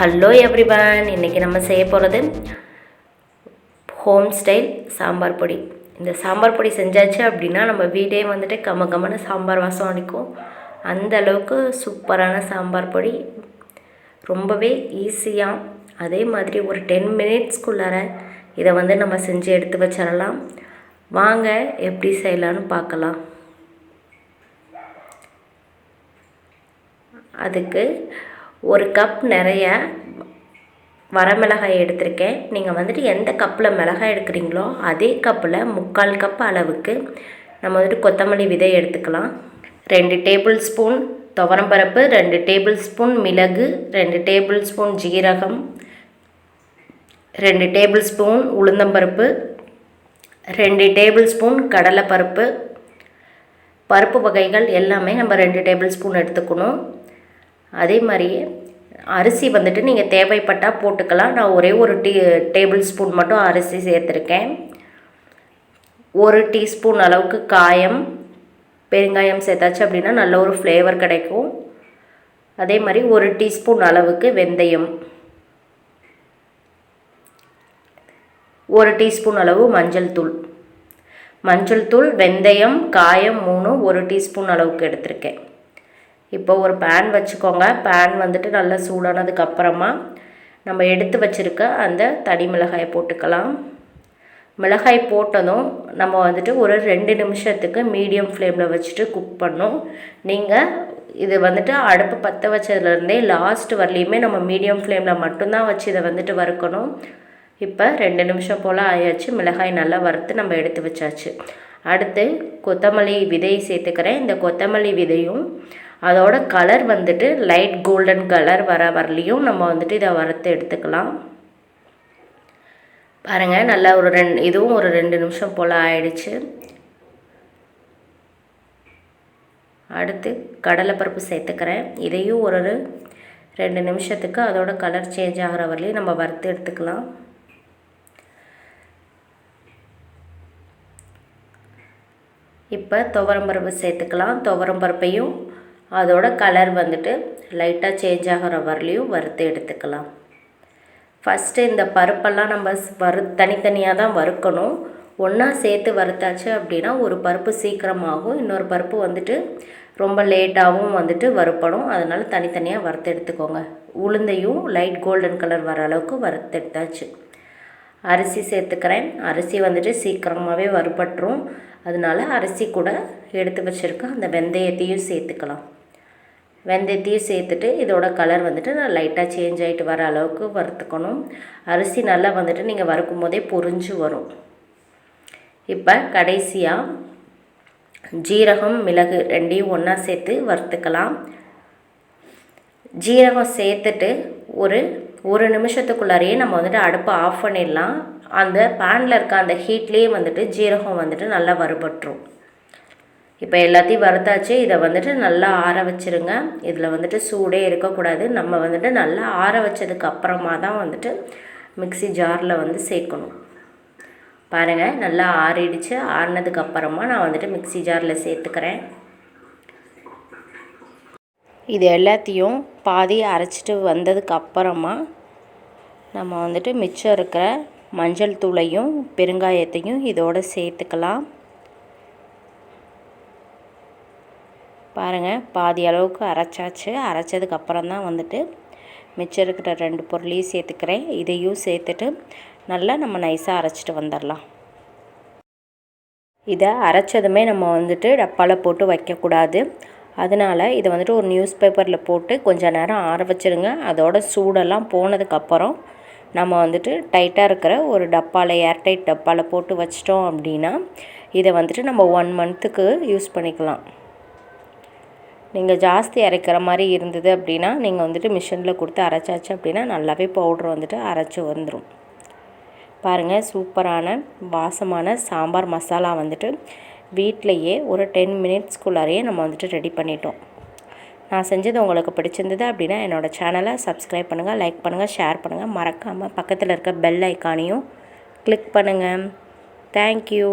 Hello everyone, இன்றைக்கி நம்ம செய்ய போகிறது ஹோம் ஸ்டைல் சாம்பார் பொடி. இந்த சாம்பார் பொடி செஞ்சாச்சு அப்படின்னா நம்ம வீடே வந்துட்டு கமகமான சாம்பார் வாசம் அடிக்கும். அந்த அளவுக்கு சூப்பரான சாம்பார் பொடி, ரொம்பவே ஈஸியாக, அதே மாதிரி ஒரு 10 மினிட்ஸ்க்குள்ளார இதை நம்ம செஞ்சு எடுத்து வச்சிடலாம். வாங்க எப்படி செய்யலான்னு பார்க்கலாம். அதுக்கு ஒரு கப் நிறைய வரமிளகாய் எடுத்திருக்கேன். நீங்கள் எந்த கப்பில் மிளகாய் எடுக்கிறீங்களோ அதே கப்பில் 3/4 கப் அளவுக்கு நம்ம கொத்தமல்லி விதை எடுத்துக்கலாம். 2 டேபிள் ஸ்பூன் துவரம்பருப்பு, 2 டேபிள் ஸ்பூன் மிளகு, 2 டேபிள் ஸ்பூன் ஜீரகம், 2 டேபிள் ஸ்பூன் உளுந்தம்பருப்பு, 2 டேபிள் ஸ்பூன் கடலைப்பருப்பு. பருப்பு வகைகள் எல்லாமே நம்ம 2 டேபிள் ஸ்பூன் எடுத்துக்கணும். அதே மாதிரியே அரிசி நீங்கள் தேவைப்பட்டால் போட்டுக்கலாம். நான் ஒரே ஒரு டேபிள் ஸ்பூன் மட்டும் அரிசி சேர்த்துருக்கேன். 1 டீஸ்பூன் அளவுக்கு காயம், பெருங்காயம் சேர்த்தாச்சு அப்படின்னா நல்ல ஒரு ஃப்ளேவர் கிடைக்கும். அதே மாதிரி 1 டீஸ்பூன் அளவுக்கு வெந்தயம், 1 டீஸ்பூன் அளவு மஞ்சள் தூள், வெந்தயம், காயம் 3 1 டீஸ்பூன் அளவுக்கு எடுத்திருக்கேன். இப்போ ஒரு பேன் வச்சுக்கோங்க. பேன் நல்லா சூடானதுக்கப்புறமா நம்ம எடுத்து வச்சுருக்க அந்த தனி மிளகாயை போட்டுக்கலாம். மிளகாய் போட்டதும் நம்ம ஒரு 2 நிமிஷத்துக்கு மீடியம் ஃப்ளேமில் வச்சுட்டு குக் பண்ணணும். நீங்கள் இது அடுப்பு பற்ற வச்சதுலேருந்தே லாஸ்ட் வரலையுமே நம்ம மீடியம் ஃப்ளேமில் மட்டும்தான் வச்சு இதை வறுக்கணும். இப்போ 2 நிமிஷம் போல் ஆயாச்சு. மிளகாய் நல்லா வறுத்து நம்ம எடுத்து வச்சாச்சு. அடுத்து கொத்தமல்லி விதை சேர்த்துக்கிறேன். இந்த கொத்தமல்லி விதையும் அதோட கலர் லைட் கோல்டன் கலர் வரலையும் நம்ம இதை வறுத்து எடுத்துக்கலாம். பாருங்கள், நல்லா இதுவும் ஒரு 2 நிமிஷம் போல் ஆயிடுச்சு. அடுத்து கடலைப்பருப்பு சேர்த்துக்கிறேன். இதையும் ஒரு 2 நிமிஷத்துக்கு அதோட கலர் சேஞ்ச் ஆகிற வரலையும் நம்ம வறுத்து எடுத்துக்கலாம். இப்போ துவரம்பருப்பு சேர்த்துக்கலாம். துவரம்பருப்பையும் அதோட கலர் லைட்டாக சேஞ்ச் ஆகிற வரலையும் வறுத்து எடுத்துக்கலாம். ஃபஸ்ட்டு இந்த பருப்பெல்லாம் நம்ம தனித்தனியாக தான் வறுக்கணும். ஒன்றா சேர்த்து வறுத்தாச்சு அப்படின்னா ஒரு பருப்பு சீக்கிரமாகும், இன்னொரு பருப்பு ரொம்ப லேட்டாகவும் வறுப்படும். அதனால் தனித்தனியாக வறுத்து எடுத்துக்கோங்க. உளுந்தையும் லைட் கோல்டன் கலர் வர அளவுக்கு வறுத்து எடுத்தாச்சு. அரிசி சேர்த்துக்கிறேன். அரிசி சீக்கிரமாகவே வறுபட்டுரும். அதனால் அரிசி கூட எடுத்து வச்சுருக்க அந்த வெந்தயத்தையும் சேர்த்துக்கலாம். வெந்தயத்தையும் சேர்த்துட்டு இதோட கலர் நான் லைட்டாக சேஞ்ச் ஆகிட்டு வர அளவுக்கு வறுத்துக்கணும். அரிசி நல்லா நீங்கள் வறுக்கும் போதே பொரிஞ்சு வரும். இப்போ கடைசியாக ஜீரகம், மிளகு ரெண்டையும் ஒன்றா சேர்த்து வறுத்துக்கலாம். ஜீரகம் சேர்த்துட்டு ஒரு நிமிஷத்துக்குள்ளாரையே நம்ம அடுப்பை ஆஃப் பண்ணிடலாம். அந்த பேனில் இருக்க அந்த ஹீட்லேயே ஜீரகம் நல்லா வறுபட்டுரும். இப்போ எல்லாத்தையும் வறுத்தாச்சு. இதை நல்லா ஆற வச்சுருங்க. இதில் சூடே இருக்கக்கூடாது. நம்ம நல்லா ஆற வச்சதுக்கு அப்புறமா தான் மிக்ஸி ஜாரில் சேர்க்கணும். பாருங்கள், நல்லா ஆறிடுச்சு. ஆறினதுக்கு அப்புறமா நான் மிக்ஸி ஜாரில் சேர்த்துக்கிறேன். இது எல்லாத்தையும் பாதி அரைச்சிட்டு வந்ததுக்கு அப்புறமா நம்ம மிச்சம் இருக்கிற மஞ்சள் தூளையும் பெருங்காயத்தையும் இதோடு சேர்த்துக்கலாம். பாருங்கள், பாதி அளவுக்கு அரைச்சாச்சு. அரைச்சதுக்கப்புறம் தான் மிச்சம் இருக்கிற 2 பொருளையும் சேர்த்துக்கிறேன். இதையும் சேர்த்துட்டு நல்லா நம்ம நைஸாக அரைச்சிட்டு வந்துடலாம். இதை அரைச்சதுமே நம்ம டப்பாவில் போட்டு வைக்கக்கூடாது. அதனால் இதை ஒரு நியூஸ் பேப்பரில் போட்டு கொஞ்சம் நேரம் ஆற வச்சுருங்க. அதோட சூடெல்லாம் போனதுக்கப்புறம் நம்ம டைட்டாக இருக்கிற ஒரு டப்பாவில், ஏர்டைட் டப்பாவில் போட்டு வச்சிட்டோம் அப்படின்னா இதை நம்ம 1 மந்த்துக்கு யூஸ் பண்ணிக்கலாம். நீங்கள் ஜாஸ்தி அரைக்கிற மாதிரி இருந்தது அப்படின்னா நீங்கள் மிஷினில் கொடுத்து அரைச்சாச்சு அப்படின்னா நல்லாவே பவுட்ரு அரைச்சி வந்துடும். பாருங்கள், சூப்பரான வாசமான சாம்பார் மசாலா வீட்டிலையே ஒரு 10 மினிட்ஸ்க்குள்ளாரையே நம்ம ரெடி பண்ணிட்டோம். நான் செஞ்சது உங்களுக்கு பிடிச்சிருந்தது அப்படின்னா என்னோடய சேனலை சப்ஸ்கிரைப் பண்ணுங்கள், லைக் பண்ணுங்கள், ஷேர் பண்ணுங்கள். மறக்காமல் பக்கத்தில் இருக்க பெல் ஐக்கானையும் கிளிக் பண்ணுங்கள். தேங்க்யூ.